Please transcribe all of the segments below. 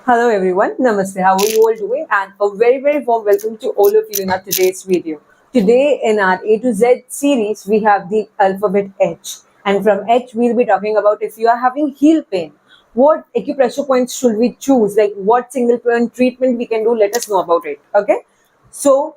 Hello everyone, Namaste. How are you all doing? And a very warm welcome to all of you in our today's video. Today in our A to Z series, we have the alphabet H. And from H, we'll be talking about if you are having heel pain, what acupressure points should we choose? Like what single point treatment we can do? Let us know about it. Okay. So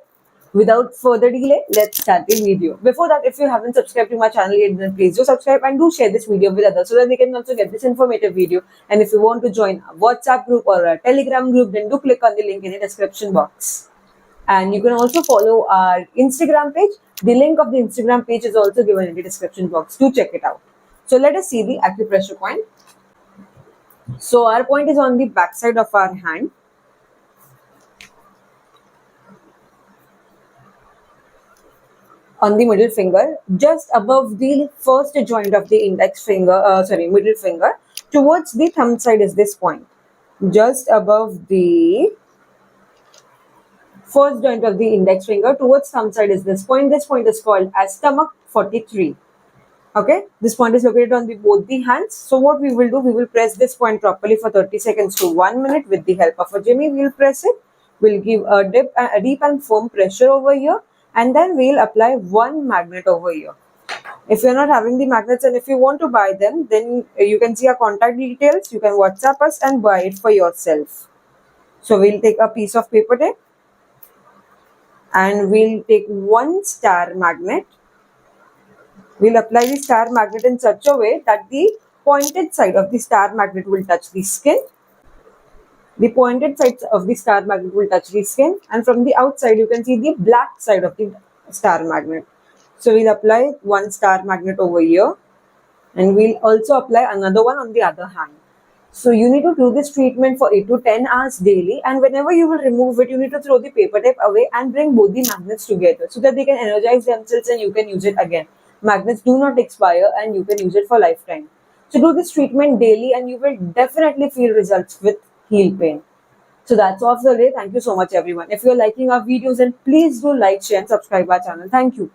without further delay, let's start the video. Before that, if you haven't subscribed to my channel yet, then please do subscribe and do share this video with others so that they can also get this informative video. And if you want to join a WhatsApp group or a Telegram group, then do click on the link in the description box. And you can also follow our Instagram page. The link of the Instagram page is also given in the description box. Do check it out. So let us see the acupressure point. So our point is on the back side of our hand. On the middle finger, just above the first joint of the index finger, middle finger, towards the thumb side is this point. Just above the first joint of the index finger, towards thumb side is this point. This point is called as stomach 43. Okay, this point is located on both the hands. So what we will do, we will press this point properly for 30 seconds to 1 minute with the help of a jimmy. We will press it. We'll give a deep and firm pressure over here. And then we'll apply one magnet over here. If you're not having the magnets and if you want to buy them, then you can see our contact details. You can WhatsApp us and buy it for yourself. So we'll take a piece of paper tape and we'll take one star magnet. We'll apply the star magnet in such a way that the pointed side of the star magnet will touch the skin. The pointed sides of the star magnet will touch the skin, and from the outside you can see the black side of the star magnet. So we'll apply one star magnet over here and we'll also apply another one on the other hand. So you need to do this treatment for 8 to 10 hours daily, and whenever you will remove it, you need to throw the paper tape away and bring both the magnets together so that they can energize themselves and you can use it again. Magnets do not expire and you can use it for lifetime. So do this treatment daily and you will definitely feel results with heel pain. So that's all for the day. Thank you so much everyone. If you're liking our videos, then please do like, share and subscribe our channel. Thank you.